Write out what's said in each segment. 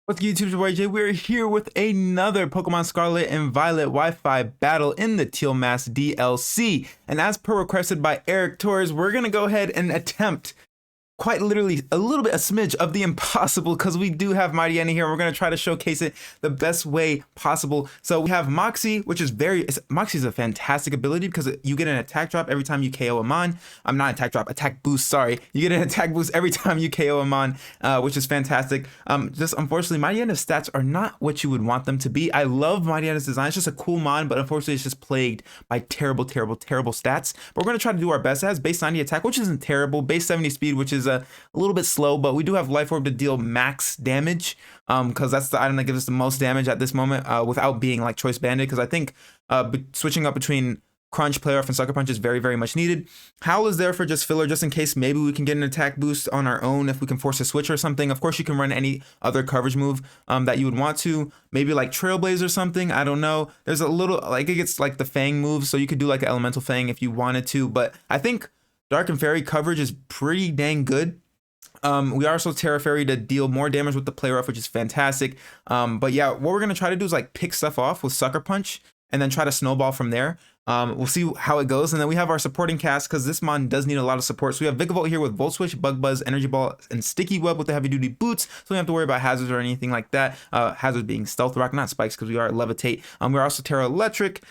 What's good, YouTube? It's your boy Jay. We're here with another Pokemon Scarlet and Violet Wi-Fi battle in the Teal Mask DLC. And as per requested by Eric Torres, we're going to go ahead and attempt quite literally a smidge of the impossible, because we do have Mightyena here. We're going to try to showcase it the best way possible. So we have Moxie, which is Moxie is a fantastic ability because you get an attack drop every time you KO a mon. I'm not attack drop, attack boost, sorry. You get an attack boost every time you KO a mon, which is fantastic. Just unfortunately, Mightyena's stats are not what you would want them to be. I love Mightyena's design. It's just a cool mon, but unfortunately it's just plagued by terrible stats. But we're going to try to do our best. It has base 90 attack, which isn't terrible, base 70 speed, which is a little bit slow, but we do have Life Orb to deal max damage, because that's the item that gives us the most damage at this moment, without being like choice banded, because I think switching up between Crunch, Play Off, and Sucker Punch is very much needed. Howl is there for just filler, just in case maybe we can get an attack boost on our own if we can force a switch or something. Of course, you can run any other coverage move that you would want to, maybe like Trailblaze or something. I don't know. There's a little, like, it gets like the Fang move, so you could do like an Elemental Fang if you wanted to, but I think Dark and Fairy coverage is pretty dang good. We also Terra Fairy to deal more damage with the Play Rough, which is fantastic. But yeah, what we're gonna try to do is like pick stuff off with Sucker Punch and then try to snowball from there. We'll see how it goes. And then we have our supporting cast, because this mon does need a lot of support. So we have Vikavolt here with Volt Switch, Bug Buzz, Energy Ball, and Sticky Web with the heavy duty boots. So we don't have to worry about hazards or anything like that. Hazards being Stealth Rock, not Spikes, because we are Levitate. We're also Terra Electric.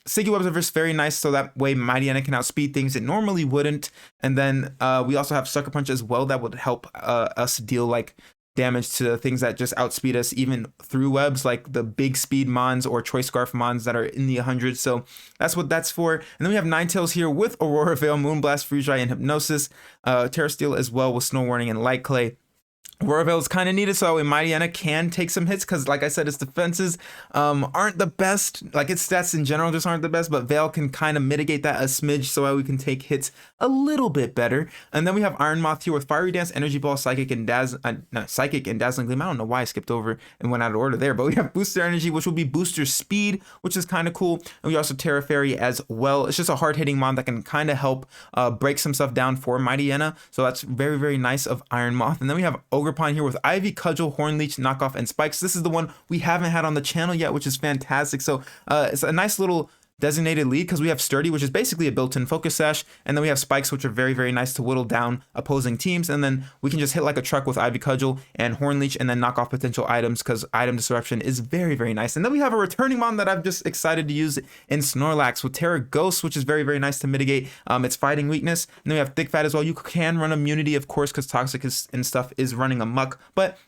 Sticky Webs are just very nice, so that way Mightyena can outspeed things it normally wouldn't. And then we also have Sucker Punch as well that would help us deal like damage to things that just outspeed us even through webs, like the big speed mons or Choice Scarf mons that are in the 100s. So that's what that's for. And then we have Ninetales here with Aurora Veil, Moonblast, Freeze Dry, and Hypnosis. Terra Steel as well with Snow Warning and Light Clay. Aurora Veil is kind of needed so Mightyena can take some hits, because like I said, its defenses aren't the best, like its stats in general just aren't the best, but Veil can kind of mitigate that a smidge so that we can take hits a little bit better. And then we have Iron Moth here with Fiery Dance, Energy Ball, Psychic, and Dazzling Gleam. I don't know why I skipped over and went out of order there, but we have Booster Energy, which will be Booster Speed, which is kind of cool. And we also Terra Fairy as well. It's just a hard-hitting mon that can kind of help break some stuff down for Mightyena, so that's very nice of Iron Moth. And then we have Ogre Pine here with Ivy, Cudgel, Hornleech, Knockoff, and Spikes. This is the one we haven't had on the channel yet, which is fantastic. So it's a nice little designated lead, because we have Sturdy, which is basically a built-in Focus Sash, and then we have Spikes, which are very nice to whittle down opposing teams. And then we can just hit like a truck with Ivy, Cudgel, and Hornleech, and then knock off potential items, because item disruption is very nice. And then we have a returning mon that I'm just excited to use in Snorlax with Terra Ghost, which is very nice to mitigate its fighting weakness. And then we have Thick Fat as well. You can run immunity, of course, because Toxic and stuff is running amok, but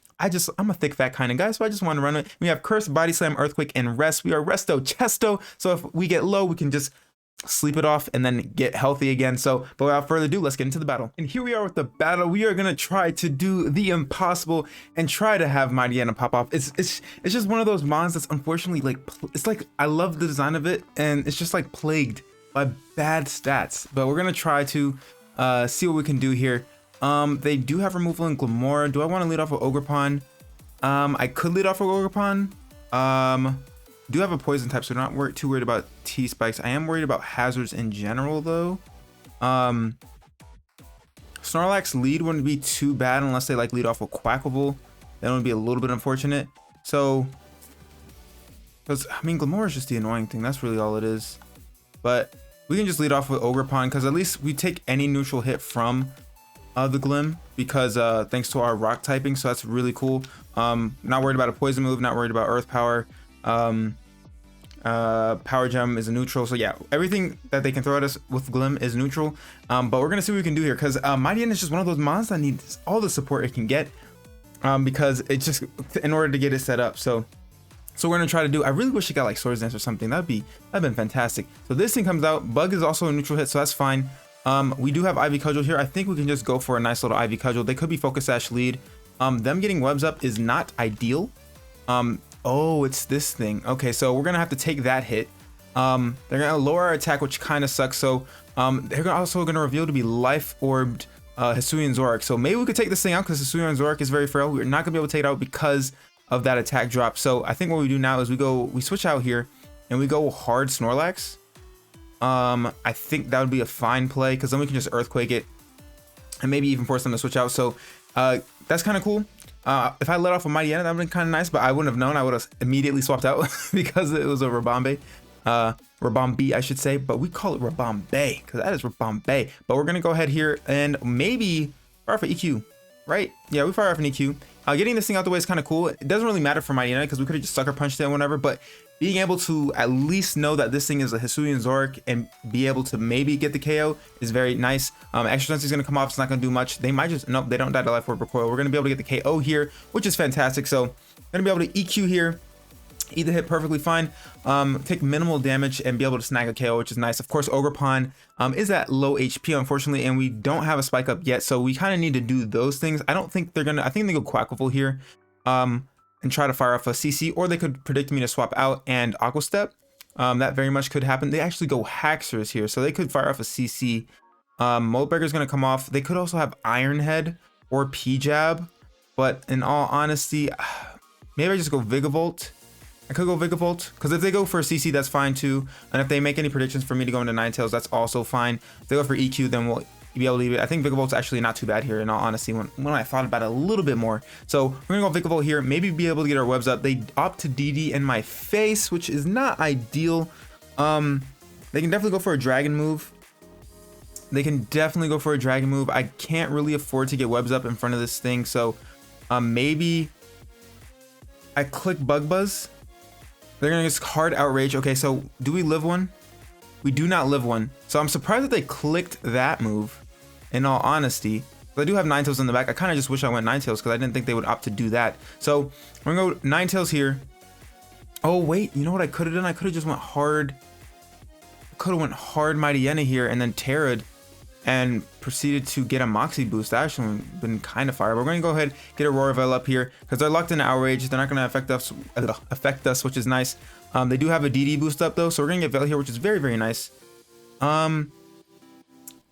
I'm a thick fat kind of guy, so I just want to run it. We have Curse, Body Slam, Earthquake, and Rest. We are Resto Chesto, so if we get low, we can just sleep it off and then get healthy again. So, but without further ado, let's get into the battle. And here we are with the battle. We are gonna try to do the impossible and try to have Mightyena pop off. It's just one of those mons that's unfortunately like, it's like, I love the design of it, and it's just like plagued by bad stats. But we're gonna try to see what we can do here. They do have removal in Glamora. Do I want to lead off with Ogerpon? I could lead off with Ogerpon. Do have a poison type, so not too worried about T-Spikes. I am worried about hazards in general, though. Snorlax lead wouldn't be too bad unless they like lead off with Quackable. That would be a little bit unfortunate. So, because I mean, Glamora is just the annoying thing. That's really all it is. But we can just lead off with Ogerpon, because at least we take any neutral hit from the Glim, because thanks to our rock typing, so that's really cool. Not worried about a poison move, not worried about earth power. Power gem is a neutral, so yeah, everything that they can throw at us with Glim is neutral. But we're gonna see what we can do here, because Mightyena is just one of those mons that needs all the support it can get, because it's just in order to get it set up. So we're gonna try to do, I really wish it got like Swords Dance or something. That'd been fantastic. So this thing comes out. Bug is also a neutral hit, so that's fine. We do have Ivy Cudgel here. I think we can just go for a nice little Ivy Cudgel. They could be Focus Sash lead. Them getting webs up is not ideal. Oh, it's this thing. Okay, so we're gonna have to take that hit. They're gonna lower our attack, which kind of sucks. So they're also gonna reveal to be Life Orbed Hisuian Zorak. So maybe we could take this thing out, because Hisuian Zorak is very frail. We're not gonna be able to take it out because of that attack drop. So I think what we do now is we switch out here and we go hard Snorlax. I think that would be a fine play, because then we can just Earthquake it and maybe even force them to switch out. So that's kind of cool. If I let off a Mightyena, that would have been kind of nice, but I wouldn't have known. I would have immediately swapped out because it was a Rabombe. Rabombe, I should say, but we call it Rabombe because that is Rabombe. But we're going to go ahead here and maybe fire off an EQ, right? Yeah, we fire off an EQ. Getting this thing out the way is kind of cool. It doesn't really matter for Mightyena because we could have just sucker punched it and whatever, but being able to at least know that this thing is a Hisuian Zoroark and be able to maybe get the KO is very nice. Extra Sense is going to come off. It's not going to do much. They might just, nope, they don't die to Life Orb Recoil. We're going to be able to get the KO here, which is fantastic. So going to be able to EQ here, eat the hit perfectly fine, take minimal damage and be able to snag a KO, which is nice. Of course, Ogerpon is at low HP, unfortunately, and we don't have a spike up yet, so we kind of need to do those things. I don't think they're gonna, I think they go Quacklevolt here and try to fire off a CC, or they could predict me to swap out and Aqua Step. That very much could happen. They actually go Haxorus here, so they could fire off a CC. Moltberger is gonna come off. They could also have Iron Head or P-Jab, but in all honesty, maybe I just go Vigavolt. I could go Vigavolt, because if they go for a CC, that's fine too. And if they make any predictions for me to go into Ninetales, that's also fine. If they go for EQ, then we'll be able to leave it. I think Vigavolt's actually not too bad here, in all honesty, when I thought about it a little bit more. So we're gonna go Vigavolt here, maybe be able to get our webs up. They opt to DD in my face, which is not ideal. They can definitely go for a dragon move. I can't really afford to get webs up in front of this thing, so maybe I click Bug Buzz. They're gonna just hard Outrage. Okay, so do we live one? We do not live one. So I'm surprised that they clicked that move, in all honesty. But I do have Ninetales in the back. I kind of just wish I went Ninetales because I didn't think they would opt to do that. So we're gonna go Ninetales here. Oh wait, you know what I could have done? I could have just went hard. Could have went hard Mightyena here and then Terra'd and proceeded to get a Moxie boost. That actually would have been kind of fire. We're going to go ahead get a Roarvel up here because they're locked into Outrage. They're not going to affect us, which is nice. They do have a DD boost up though, so we're going to get Veil here, which is very, very nice. And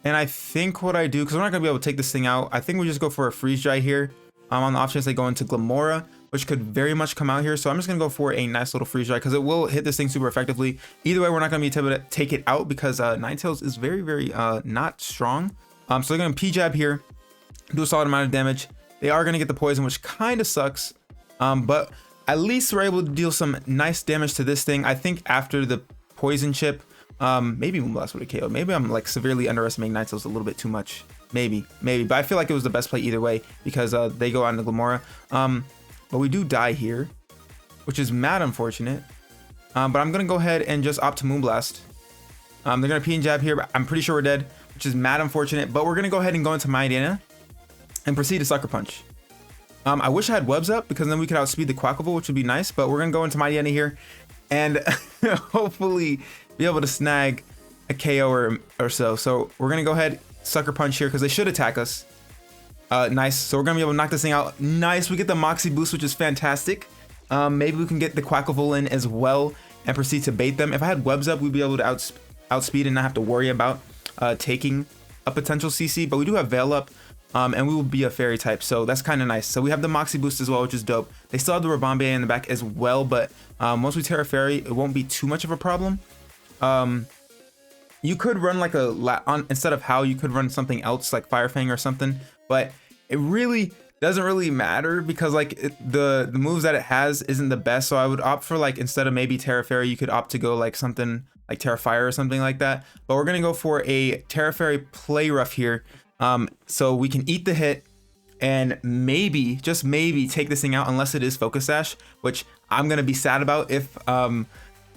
I think what I do, because we're not going to be able to take this thing out, I think we just go for a Freeze Dry here. On the off chance they go into Glamora, which could very much come out here. So I'm just going to go for a nice little Freeze Dry because it will hit this thing super effectively. Either way, we're not going to be able to take it out because Ninetales is very, very not strong. So they're going to P-Jab here, do a solid amount of damage. They are going to get the poison, which kind of sucks. But at least we're able to deal some nice damage to this thing. I think after the poison chip, maybe Moonblast would have KO'd. Maybe I'm like severely underestimating Ninetales a little bit too much. Maybe. But I feel like it was the best play either way because they go on to Glamora. But we do die here, which is mad unfortunate. But I'm going to go ahead and just opt to Moonblast. They're going to P and Jab here, but I'm pretty sure we're dead, which is mad unfortunate. But we're going to go ahead and go into Mightyena and proceed to Sucker Punch. I wish I had webs up because then we could outspeed the Quacklevolt, which would be nice. But we're going to go into Mightyena here and hopefully be able to snag a KO or so. So we're going to go ahead, Sucker Punch here because they should attack us. Nice. So we're going to be able to knock this thing out. Nice. We get the Moxie boost, which is fantastic. Maybe we can get the Quacklevolt in as well and proceed to bait them. If I had webs up, we'd be able to outspeed and not have to worry about taking a potential CC. But we do have Veil up, and we will be a Fairy type. So that's kind of nice. So we have the Moxie boost as well, which is dope. They still have the Rabombe in the back as well. But once we Terra Fairy, it won't be too much of a problem. You could run like instead of Howl, you could run something else like Fire Fang or something. But it really doesn't really matter because like the moves that it has isn't the best. So I would opt for like instead of maybe Terra Fairy, you could opt to go like something like Terra Fire or something like that. But we're gonna go for a Terra Fairy Play Rough here, so we can eat the hit and maybe just maybe take this thing out unless it is Focus Sash, which I'm gonna be sad about if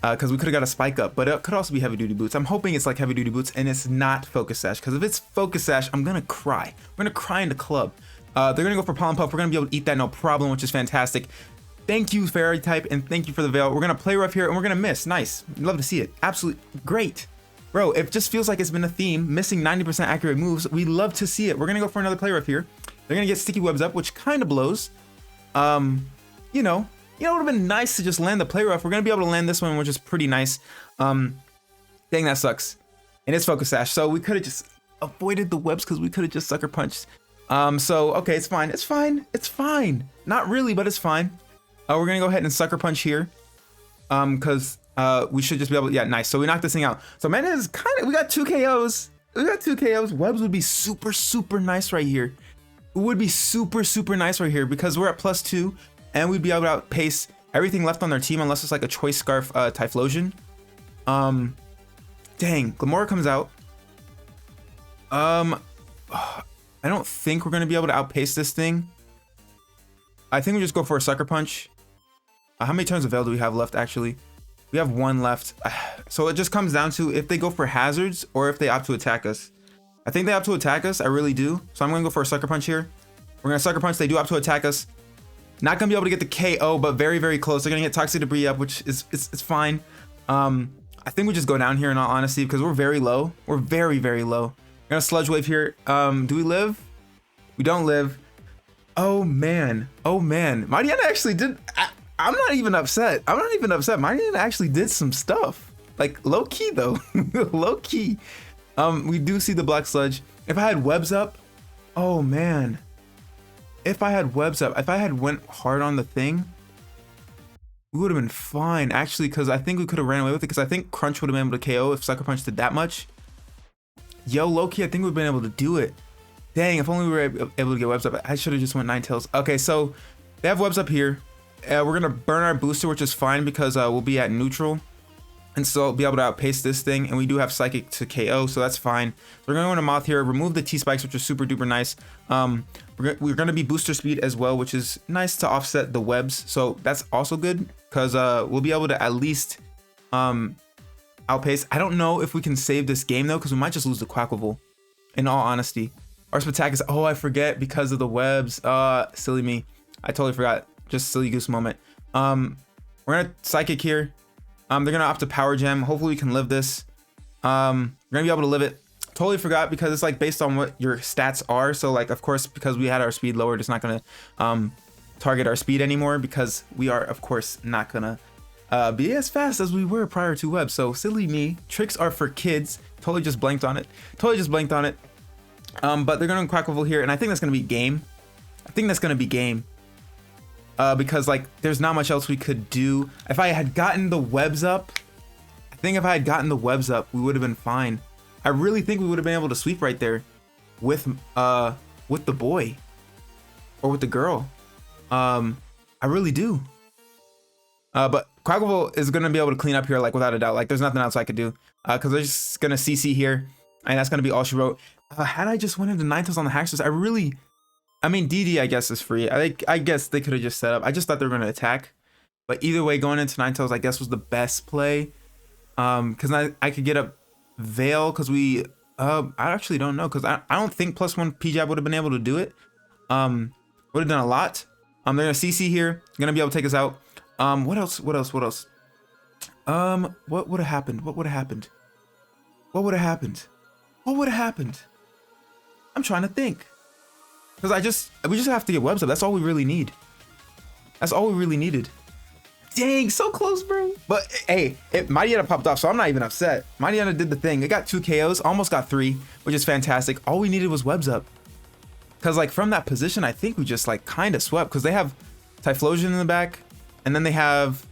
because we could have got a spike up, but it could also be Heavy Duty Boots. I'm hoping it's like Heavy Duty Boots and it's not Focus Sash, because if it's Focus Sash, I'm gonna cry. We're gonna cry in the club. They're gonna go for Pollen Puff. We're gonna be able to eat that no problem, which is fantastic. Thank you, Fairy type, and thank you for the Veil. We're gonna Play Rough here and we're gonna miss. Nice. Love to see it. Absolutely great. Bro, it just feels like it's been a theme, missing 90% accurate moves. We love to see it. We're gonna go for another Play Rough here. They're gonna get Sticky Webs up, which kind of blows. You know, it would have been nice to just land the Play Rough. We're going to be able to land this one, which is pretty nice. Dang, that sucks. And it's Focus Sash. So we could have just avoided the webs because we could have just Sucker Punched. So, okay, it's fine. It's fine. It's fine. Not really, but it's fine. We're going to go ahead and Sucker Punch here. Because we should just be able to, yeah, nice. So we knocked this thing out. So man, is kind of, we got 2 KOs. We got 2 KOs. Webs would be super, super nice right here. would be super nice right here because we're at +2 and we'd be able to outpace everything left on their team unless it's like a Choice Scarf Typhlosion. Dang, Glamora comes out. I don't think we're gonna be able to outpace this thing. I think we just go for a Sucker Punch. How many turns of Veil do we have left actually? We have 1 left. So it just comes down to if they go for hazards or if they opt to attack us. I think they opt to attack us, I really do. So I'm gonna go for a Sucker Punch here. We're gonna Sucker Punch, they do opt to attack us. Not gonna be able to get the KO, but very close. They're gonna get Toxic Debris up, which is it's fine. I think we just go down here in all honesty because we're very low. We're very low. We're gonna Sludge Wave here. Do we live? We don't live. Oh man. Mightyena actually did. I'm not even upset. Mightyena actually did some stuff. Like low key though. Low key. We do see the Black Sludge. If I had webs up, oh man. If I had webs up, if I had went hard on the thing, we would have been fine actually, because I think we could have ran away with it because I think Crunch would have been able to KO if Sucker Punch did that much. Yo, low-key, I think we've been able to do it. Dang, if only we were able to get webs up. I should have just went Ninetales. Okay, so they have webs up here. We're gonna burn our booster, which is fine because we'll be at neutral. And so be able to outpace this thing, and we do have Psychic to KO, so that's fine. We're gonna go into Moth here, remove the T-Spikes, which is super duper nice. We're gonna be booster speed as well, which is nice to offset the webs, so that's also good because we'll be able to at least outpace. I don't know if we can save this game though, because we might just lose the Quackable, in all honesty. Our Spectac is, oh, I forget because of the webs. Silly me. I totally forgot. Just silly goose moment. We're gonna Psychic here. They're gonna opt to Power Gem. Hopefully we can live this. We're gonna be able to live it. Totally forgot because it's like based on what your stats are. So like, of course, because we had our speed lowered, it's not gonna target our speed anymore because we are, of course, not gonna be as fast as we were prior to web. So silly me. Tricks are for kids. Totally just blanked on it. But they're gonna Quackable here, and I think that's gonna be game. Because like there's not much else we could do. If I had gotten the webs up, we would have been fine. I really think we would have been able to sweep right there with the boy or with the girl. I really do. But Quackable is gonna be able to clean up here, like without a doubt. Like there's nothing else I could do because they're just gonna CC here, and that's gonna be all she wrote. Had I just went into Ninetales on the Hacksters, I mean, DD, I guess, is free. I guess they could have just set up. I just thought they were going to attack. But either way, going into Ninetales, I guess, was the best play. Because I could get up Veil, because we... I actually don't know, because I don't think +1 P-Jab would have been able to do it. Would have done a lot. They're going to CC here. Going to be able to take us out. What else? What would have happened? I'm trying to think. Because we just have to get webs up. That's all we really need. Dang, so close, bro. But hey, Mightyena popped off, so I'm not even upset. Mightyena did the thing. It got 2 KOs, almost got 3, which is fantastic. All we needed was webs up. Because like from that position, I think we just like kind of swept. Because they have Typhlosion in the back, and then they have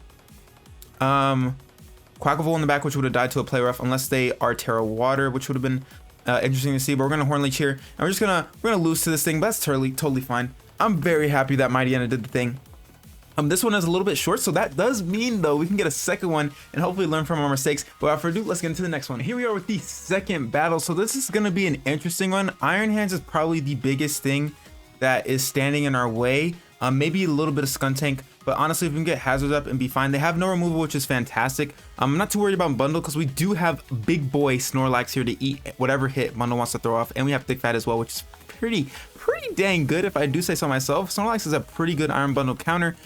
Quackable in the back, which would have died to a Play Rough unless they are Terra Water, which would have been interesting to see. But we're gonna Horn Leech here, and we're gonna lose to this thing, but that's totally fine. I'm very happy that Mightyena did the thing. This one is a little bit short, so that does mean though we can get a second one and hopefully learn from our mistakes. But without further ado, let's get into the next one. Here we are with the second battle. So this is gonna be an interesting one. Iron Hands is probably the biggest thing that is standing in our way. Maybe a little bit of Skuntank, but honestly, if we can get Hazards up and be fine. They have no removal, which is fantastic. I'm not too worried about Bundle because we do have big boy Snorlax here to eat whatever hit Bundle wants to throw off, and we have Thick Fat as well, which is pretty dang good if I do say so myself. Snorlax is a pretty good Iron Bundle counter.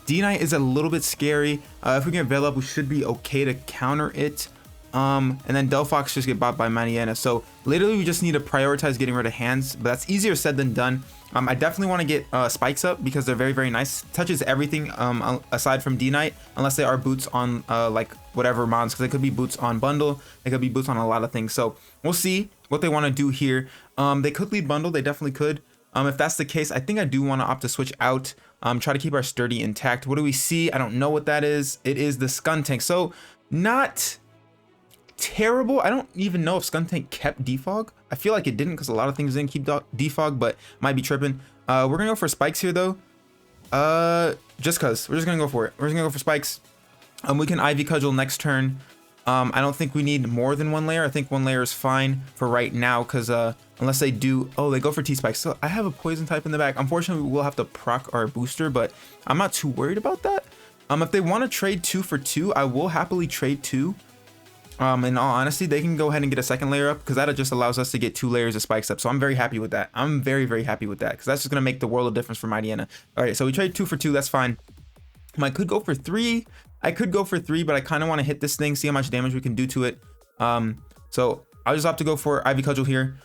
D-Knight is a little bit scary. If we get Veil up, we should be okay to counter it. And then Delphox just get bought by Mightyena. So literally we just need to prioritize getting rid of hands, but that's easier said than done. I definitely want to get spikes up because they're very nice. Touches everything aside from D-Knight, unless they are boots on like whatever mons, because they could be boots on Bundle, they could be boots on a lot of things. So we'll see what they want to do here. They could lead Bundle, they definitely could. If that's the case, I think I do want to opt to switch out. Try to keep our Sturdy intact. What do we see? I don't know what that is. It is the Skuntank. So not terrible. I don't even know if Skuntank kept defog. I feel like it didn't because a lot of things didn't keep defog, but might be tripping. We're gonna go for spikes here though. Just cause we're just gonna go for it. We're just gonna go for spikes. We can Ivy Cudgel next turn. I don't think we need more than one layer. I think one layer is fine for right now because unless they do, oh, they go for T-Spikes. So I have a poison type in the back. Unfortunately, we'll have to proc our booster, but I'm not too worried about that. If they want to trade 2 for 2, I will happily trade 2. In all honesty, they can go ahead and get a second layer up because that just allows us to get 2 layers of spikes up. So I'm very happy with that. I'm very, very happy with that because that's just going to make the world of difference for Mightyena. All right, so we trade 2 for 2. That's fine. I could go for 3. I could go for 3, but I kind of want to hit this thing, see how much damage we can do to it. So I'll just opt to go for Ivy Cudgel here.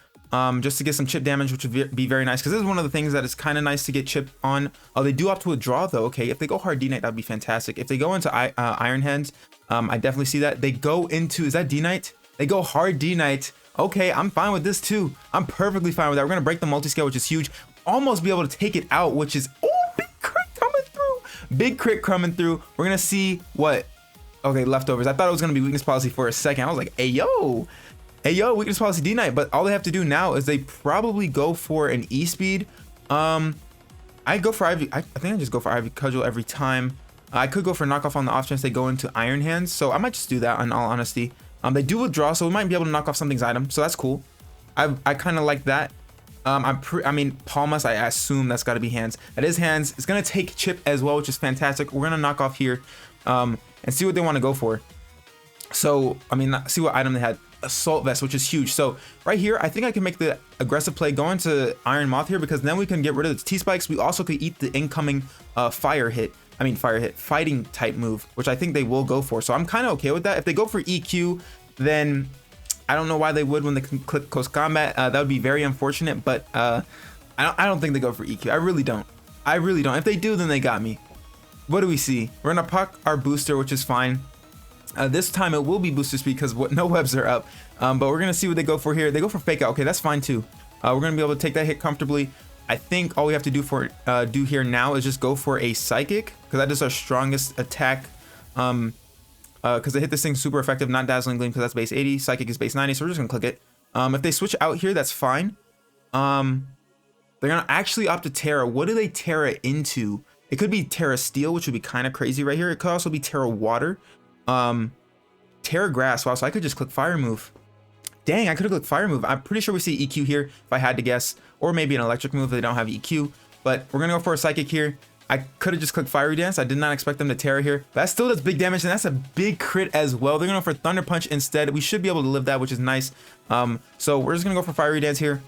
Just to get some chip damage, which would be very nice because this is one of the things that is kind of nice to get chip on. Oh, they do opt to withdraw though. Okay, if they go hard D-Knight, that'd be fantastic. If they go into Iron Hands, I definitely see that. They go into, is that D-Knight? They go hard D-Knight. Okay, I'm fine with this too. I'm perfectly fine with that. We're gonna break the multi-scale, which is huge. Almost be able to take it out, which is, oh, big crit coming through. Big crit coming through. We're gonna see what, okay, leftovers. I thought it was gonna be weakness policy for a second. I was like, hey, yo. Hey, yo, weakness policy D-Knight, but all they have to do now is they probably go for an E-Speed. I go for Ivy. I think I just go for Ivy Cudgel every time. I could go for knockoff on the off chance they go into Iron Hands, so I might just do that in all honesty. They do withdraw, so we might be able to knock off something's item, so that's cool. I kind of like that. I mean, Palmas, I assume that's got to be hands. That is hands. It's going to take chip as well, which is fantastic. We're going to knock off here and see what they want to go for. So, I mean, see what item they had. Assault vest, which is huge. So right here, I think I can make the aggressive play go into Iron Moth here because then we can get rid of the T-Spikes. We also could eat the incoming fighting type move, which I think they will go for. So I'm kind of okay with that. If they go for EQ, then I don't know why they would when they can click Close Combat. That would be very unfortunate, but I don't think they go for EQ. I really don't. If they do, then they got me. What do we see? We're gonna puck our booster, which is fine. This time it will be booster speed because no webs are up, but we're gonna see what they go for here. They go for fake out. Okay, that's fine too. We're gonna be able to take that hit comfortably. I think all we have to do here now is just go for a psychic because that is our strongest attack. Because they hit this thing super effective, not dazzling gleam because that's base 80. Psychic is base 90, so we're just gonna click it. If they switch out here, that's fine. They're gonna actually opt to Terra. What do they Terra into? It could be Terra Steel, which would be kind of crazy right here. It could also be Terra Water. Terra Grass. Wow, so I could just click Fire Move. Dang, I could have clicked Fire Move. I'm pretty sure we see EQ here if I had to guess, or maybe an electric move if they don't have EQ, but we're gonna go for a psychic here. I could have just clicked Fiery Dance. I did not expect them to Terra here, but that still does big damage, and that's a big crit as well. They're gonna go for Thunder Punch instead. We should be able to live that, which is nice. So we're just gonna go for Fiery Dance here.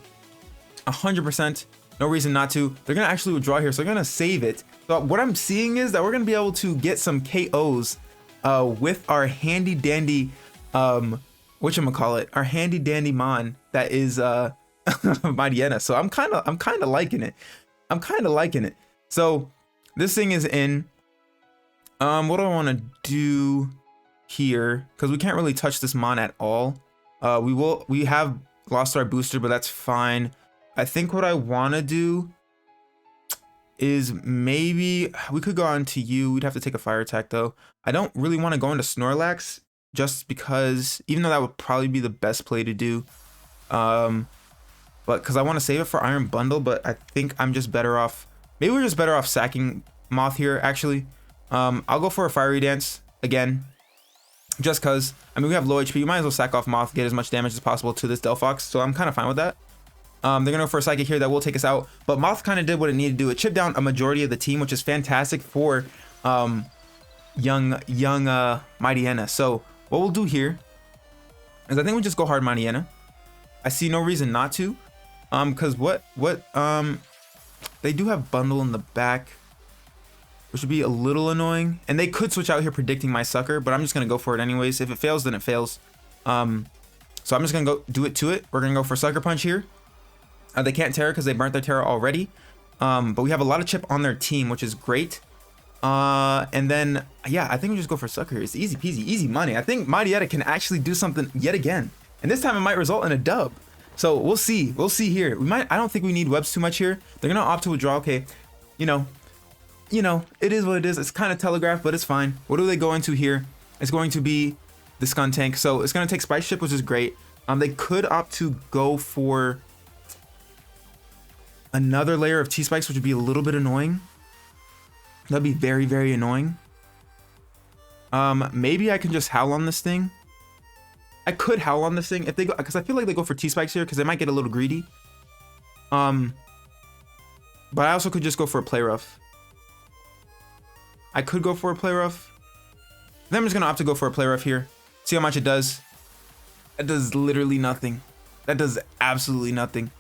100%. No reason not to. They're gonna actually withdraw here, so they're gonna save it. So what I'm seeing is that we're gonna be able to get some KOs with our handy dandy whatchamacallit, our handy dandy mon that is Mightyena. So I'm kind of liking it. So this thing is in. What do I want to do here? Because we can't really touch this mon at all. We have lost our booster, but that's fine. I think what I want to do is maybe we could go on to you. We'd have to take a fire attack though. I don't really want to go into Snorlax just because, even though that would probably be the best play to do, but because I want to save it for Iron Bundle, but I think I'm just better off. Maybe we're just better off sacking Moth here actually. I'll go for a Fiery Dance again, just because, I mean, we have low HP. We might as well sack off Moth, get as much damage as possible to this Delphox, so I'm kind of fine with that. They're gonna go for a psychic here that will take us out, but Moth kind of did what it needed to do. It chipped down a majority of the team, which is fantastic for young Mightyena. So what we'll do here is I think we just go hard Mightyena. I see no reason not to, because they do have bundle in the back, which would be a little annoying, and they could switch out here predicting my sucker, but I'm just gonna go for it anyways. If it fails, then it fails. So I'm just gonna go do it to it. We're gonna go for Sucker Punch here. They can't Terra because they burnt their Terra already, but we have a lot of chip on their team, which is great. And then yeah, I think we just go for Sucker here. It's easy peasy, easy money. I think Mightyena can actually do something yet again, and this time it might result in a dub. So we'll see here. I don't think we need webs too much here. They're gonna opt to withdraw. Okay, you know, it is what it is. It's kind of telegraphed, but it's fine. What do they go into here? It's going to be the Skuntank. So it's gonna take Spice Chip, which is great. They could opt to go for another layer of T-Spikes, which would be a little bit annoying. That'd be very, very annoying. Maybe I can just Howl on this thing. I could Howl on this thing if they go, because I feel like they go for T-Spikes here because they might get a little greedy. But I also could just go for a Play Rough. I could go for a Play Rough. Then I'm just gonna opt to go for a Play Rough here. See how much it does. That does literally nothing. That does absolutely nothing.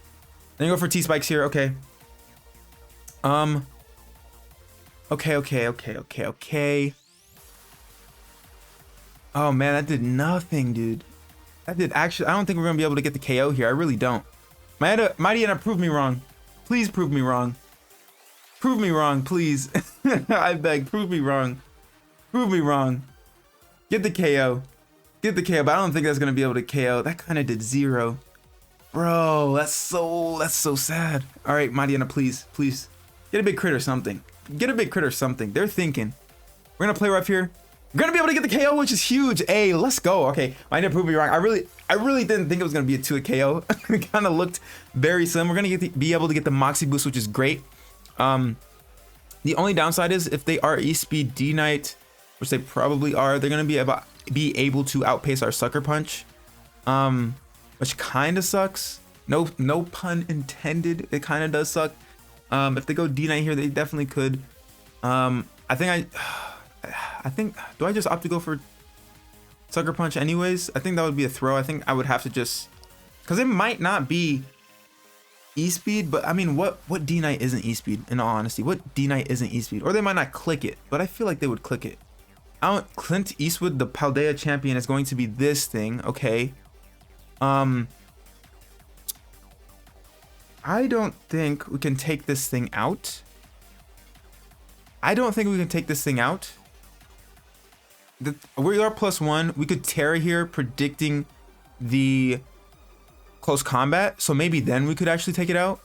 Then you go for T-Spikes here, okay. Okay. Oh man, that did nothing, dude. That did actually, I don't think we're gonna be able to get the KO here. I really don't. Mightyena, prove me wrong. Please prove me wrong. Prove me wrong, please. I beg, prove me wrong. Prove me wrong. Get the KO. Get the KO, but I don't think that's gonna be able to KO. That kind of did 0. Bro, that's so sad. All right, Mightyena, please. Get a big crit or something. Get a big crit or something. They're thinking. We're gonna Play Rough here. We're gonna be able to get the KO, which is huge. Hey, let's go. Okay, Mightyena proved me wrong. I really didn't think it was gonna be a 2 KO. It kind of looked very slim. We're gonna be able to get the Moxie boost, which is great. The only downside is if they are E-Speed D-Knight, which they probably are, they're gonna be able to outpace our Sucker Punch, which kind of sucks. No pun intended. It kind of does suck. If they go D-Knight here, they definitely could. I think, do I just opt to go for Sucker Punch anyways? I think that would be a throw. I think I would have to just, because it might not be E-Speed, but I mean, what D-Knight isn't E-Speed, in all honesty? What D-Knight isn't E-Speed? Or they might not click it, but I feel like they would click it. Clint Eastwood, the Paldea champion, is going to be this thing, okay. I don't think we can take this thing out. We are +1. We could Terra here, predicting the close combat. So maybe then we could actually take it out.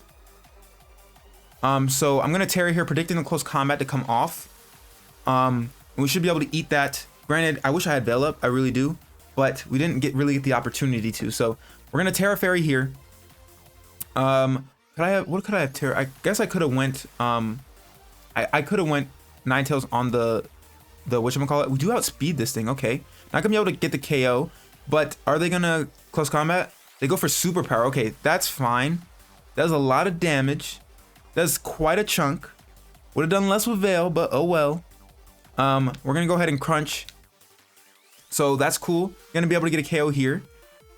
So I'm gonna Terra here, predicting the close combat to come off. We should be able to eat that. Granted, I wish I had Veil Up, I really do, but we didn't really get the opportunity to. So we're gonna Terra Fairy here. What could I have Terra? I guess I could have went. I could have went Ninetales on the whatchamacallit. We do outspeed this thing, okay. Not gonna be able to get the KO, but are they gonna close combat? They go for superpower, okay, that's fine. Does a lot of damage. Does quite a chunk. Would have done less with Veil, but oh well. We're gonna go ahead and crunch. So that's cool. Gonna be able to get a KO here.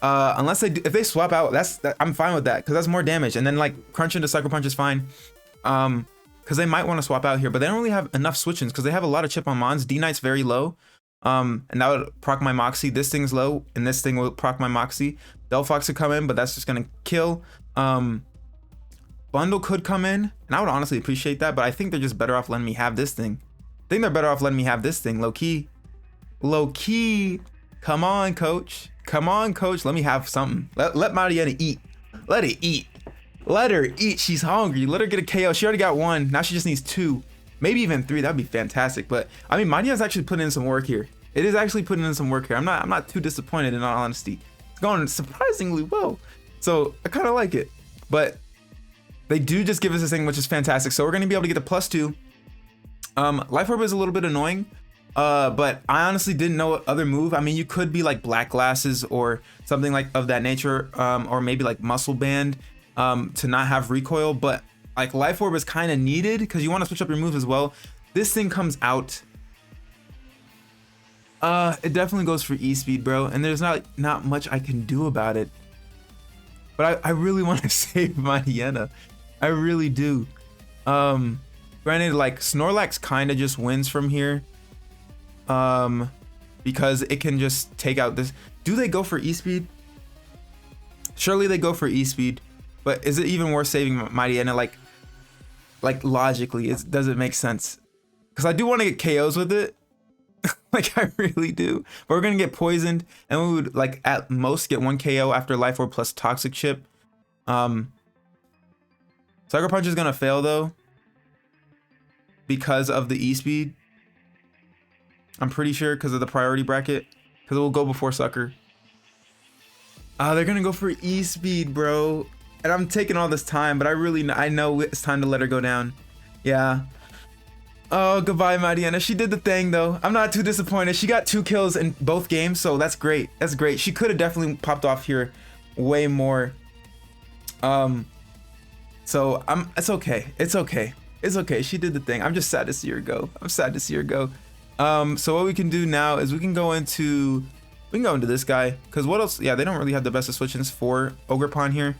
Unless if they swap out, I'm fine with that, because that's more damage. And then like crunch into Sucker Punch is fine. Because they might want to swap out here, but they don't really have enough switch-ins because they have a lot of chip on Mons. D-Knight's very low, and that would proc my Moxie. This thing's low, and this thing will proc my Moxie. Delphox could come in, but that's just gonna kill. Bundle could come in, and I would honestly appreciate that, but I think they're just better off letting me have this thing. Low key. Come on, coach. Let me have something. Let Mightyena eat. Let it eat. Let her eat. She's hungry. Let her get a KO. She already got 1. Now she just needs 2, maybe even 3. That'd be fantastic. But I mean, Mightyena's actually putting in some work here. It is actually putting in some work here. I'm not too disappointed, in all honesty. It's going surprisingly well. So I kind of like it. But they do just give us this thing, which is fantastic. So we're gonna be able to get the +2. Life Orb is a little bit annoying. But I honestly didn't know what other move. I mean, you could be like Black Glasses or something like of that nature, or maybe like Muscle Band. To not have recoil, but like Life Orb is kind of needed because you want to switch up your moves as well. This thing comes out. It definitely goes for E-Speed, bro, and there's not much I can do about it. But I really want to save Mightyena. I really do. Granted, like Snorlax kind of just wins from here. Because it can just take out this. Do they go for E-Speed? Surely they go for E-Speed. But is it even worth saving Mightyena? Like logically, does it make sense? Because I do want to get KOs with it. Like I really do. But we're gonna get poisoned, and we would like at most get 1 KO after Life Orb plus Toxic Chip. Sucker Punch is gonna fail though, because of the E-Speed. I'm pretty sure because of the priority bracket. because it will go before Sucker. They're gonna go for E-Speed, bro. And I'm taking all this time, but I know it's time to let her go down. Yeah. Oh, goodbye, Mightyena. She did the thing, though. I'm not too disappointed. She got 2 kills in both games, so that's great. That's great. She could have definitely popped off here way more. So it's okay. It's okay. It's okay. She did the thing. I'm just sad to see her go. I'm sad to see her go. So what we can do now is we can go into this guy, because what else? Yeah, they don't really have the best of switch-ins for Ogerpon here.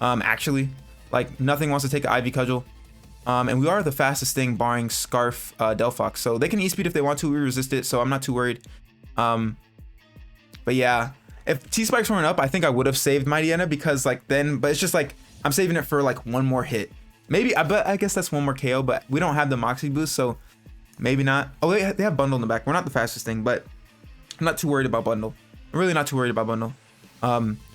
Actually, like, nothing wants to take an Ivy Cudgel. And we are the fastest thing barring Scarf Delphox, so they can E-Speed if they want to. We resist it, so I'm not too worried. But yeah, if T-Spikes weren't up, I think I would have saved Mightyena, because like then, but it's just like I'm saving it for like one more hit. Maybe, I guess that's one more KO, but we don't have the Moxie boost, so maybe not. Oh, they have Bundle in the back. We're not the fastest thing, but I'm not too worried about Bundle. I'm really not too worried about Bundle.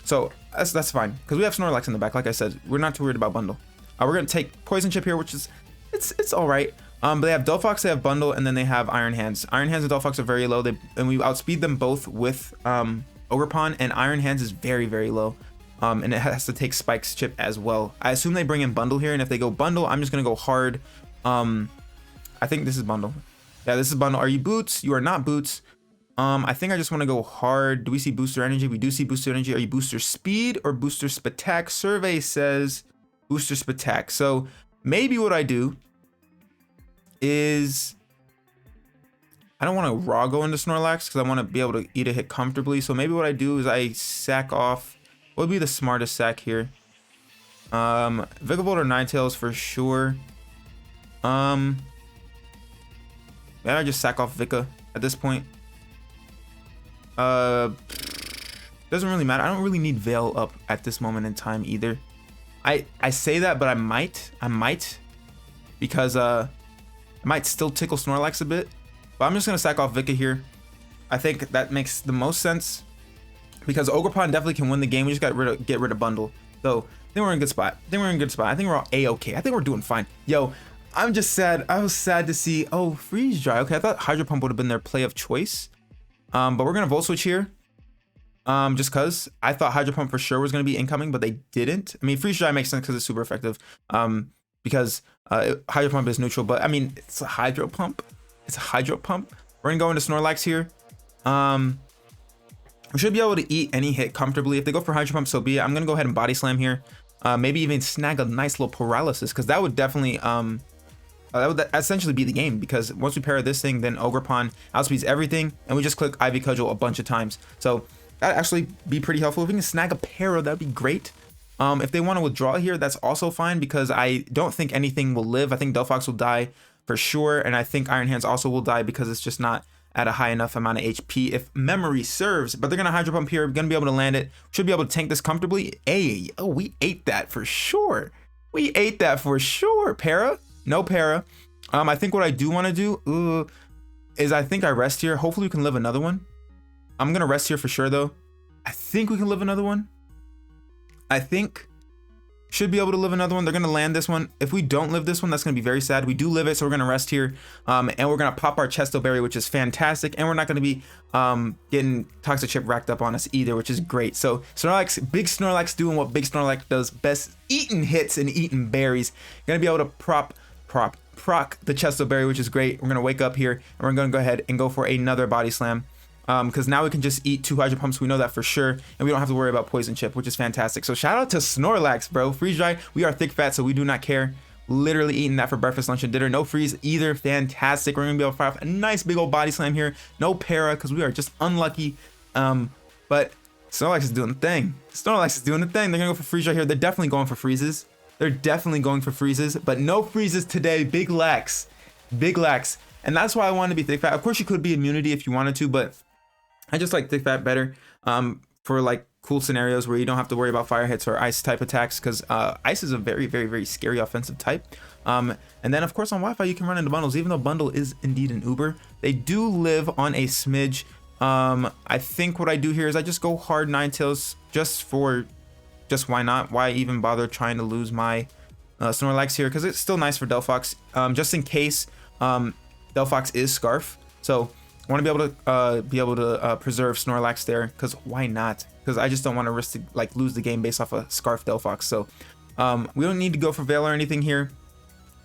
So that's fine, because we have Snorlax in the back. Like I said, we're not too worried about Bundle. We're gonna take Poison Chip here, which is it's all right. But they have Delphox, they have Bundle, and then they have Iron Hands. Iron Hands and Delphox are very low. And we outspeed them both with Ogerpon, and Iron Hands is very, very low. And it has to take Spike's Chip as well. I assume they bring in Bundle here, and if they go Bundle, I'm just gonna go hard. I think this is Bundle. Yeah, this is Bundle. Are you Boots? You are not Boots. I think I just want to go hard. Do we see Booster Energy? We do see Booster Energy. Are you Booster Speed or Booster Spatak? Survey says Booster Spatak. So maybe what I do is I don't want to raw go into Snorlax, because I want to be able to eat a hit comfortably. So maybe what I do is I sack off. What would be the smartest sack here? Vikavolt or Ninetales for sure. Yeah, I just sack off Vika at this point. Doesn't really matter. I don't really need Veil up at this moment in time either. I say that, but I might, because I might still tickle Snorlax a bit, but I'm just gonna sack off Vika here. I think that makes the most sense, because Ogerpon definitely can win the game. We just got get rid of Bundle, so I think we're in a good spot. I think we're all a-okay. I think we're doing fine. Yo, I'm just sad. I was sad to see. Oh, Freeze Dry. Okay, I thought Hydro Pump would have been their play of choice. But we're gonna Volt Switch here. Just cause I thought Hydro Pump for sure was gonna be incoming, but they didn't. I mean, Freeze Dry makes sense because it's super effective. Because Hydro Pump is neutral, but I mean, it's a Hydro Pump. It's a Hydro Pump. We're gonna go into Snorlax here. We should be able to eat any hit comfortably. If they go for Hydro Pump, so be it. I'm gonna go ahead and Body Slam here. Maybe even snag a nice little paralysis, because that would definitely that would essentially be the game, because once we pair this thing, then Ogerpon outspeeds everything, and we just click Ivy Cudgel a bunch of times. So that'd actually be pretty helpful. If we can snag a Para, that'd be great. If they want to withdraw here, that's also fine, because I don't think anything will live. I think Delphox will die for sure, and I think Iron Hands also will die, because it's just not at a high enough amount of HP, if memory serves. But they're gonna Hydro Pump here. We're gonna be able to land it. Should be able to tank this comfortably. Hey, oh, we ate that for sure. We ate that for sure. Para? No Para. I think what I do want to do is I think I rest here. Hopefully we can live another one. I'm gonna rest here for sure though. I think we can live another one. I think should be able to live another one. They're gonna land this one. If we don't live this one, that's gonna be very sad. We do live it, so we're gonna rest here. And we're gonna pop our Chesto Berry, which is fantastic. And we're not gonna be getting Toxic Chip racked up on us either, which is great. So Snorlax, big Snorlax doing what big Snorlax does best, eating hits and eating berries. Gonna be able to proc the Chesto Berry, which is great. We're gonna wake up here and we're gonna go ahead and go for another Body Slam. Because now we can just eat 2 Hydro Pumps, we know that for sure, and we don't have to worry about Poison Chip, which is fantastic. So shout out to Snorlax, bro. Freeze Dry, we are thick fat, so we do not care. Literally eating that for breakfast, lunch, and dinner. No freeze either, fantastic. We're gonna be able to fire off a nice big old Body Slam here. No Para, because we are just unlucky. But Snorlax is doing the thing. Snorlax is doing the thing. They're gonna go for Freeze Dry here. They're definitely going for freezes. They're definitely going for freezes, but no freezes today. Big lax, big lax. And that's why I wanted to be thick fat. Of course, you could be immunity if you wanted to, but I just like thick fat better for like cool scenarios where you don't have to worry about fire hits or ice type attacks, because ice is a very, very, very scary offensive type. And then of course on Wi-Fi you can run into bundles, even though bundle is indeed an Uber. They do live on a smidge. I think what I do here is I just go hard Ninetales just why not? Why even bother trying to lose my Snorlax here? Because it's still nice for Delphox, just in case Delphox is Scarf. So I want to be able to preserve Snorlax there, because why not? Because I just don't want to risk to like lose the game based off a Scarf Delphox. So we don't need to go for Veil or anything here.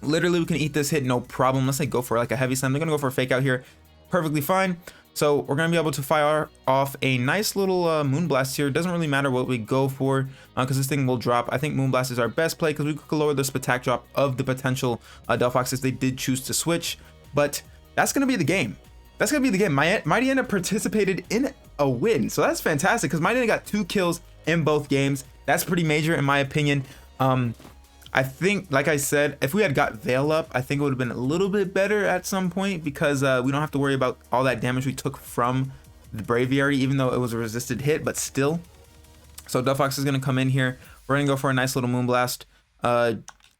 Literally, we can eat this hit no problem. Let's say go for like a heavy slam. They're gonna go for a fake out here, perfectly fine. So we're gonna be able to fire off a nice little Moonblast here. It doesn't really matter what we go for, because this thing will drop. I think Moonblast is our best play, because we could lower the attack drop of the potential Delphoxes they did choose to switch. But that's gonna be the game. That's gonna be the game. Mightyena participated in a win, so that's fantastic, because Mightyena got 2 kills in both games. That's pretty major in my opinion. I think, like I said, if we had got Veil up, I think it would have been a little bit better at some point, because we don't have to worry about all that damage we took from the Braviary, even though it was a resisted hit, but still. So Delphox is going to come in here. We're going to go for a nice little Moonblast,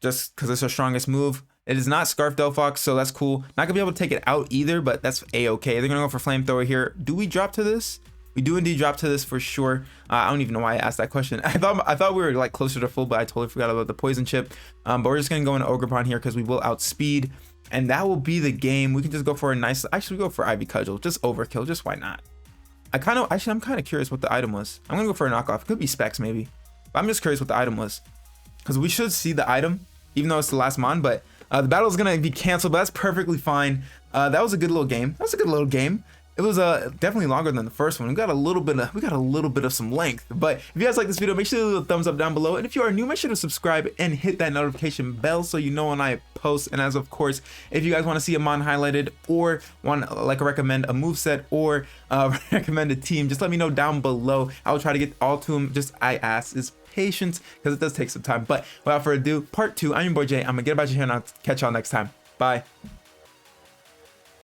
just because it's our strongest move. It is not Scarf Delphox, so that's cool. Not going to be able to take it out either, but that's a-okay. They're going to go for Flamethrower here. Do we drop to this? We do indeed drop to this for sure. I don't even know why I asked that question. I thought we were like closer to full, but I totally forgot about the poison chip. But we're just gonna go into Ogerpon here, because we will outspeed, and that will be the game. We can just go for a nice. Actually, we go for Ivy Cudgel. Just overkill. Just why not? I'm kind of curious what the item was. I'm gonna go for a knockoff. It could be Specs maybe. But I'm just curious what the item was, because we should see the item, even though it's the last mon. But the battle is gonna be canceled. But that's perfectly fine. That was a good little game. It was definitely longer than the first one. We got a little bit of some length. But if you guys like this video, make sure to leave a thumbs up down below. And if you are new, make sure to subscribe and hit that notification bell so you know when I post. And as of course, if you guys want to see a mon highlighted, or want to like recommend a moveset, or recommend a team, just let me know down below. I will try to get all to them. Just I ask is patience, because it does take some time. But without further ado, part 2. I'm your boy Jay. I'm gonna get about you here, and I'll catch y'all next time. Bye.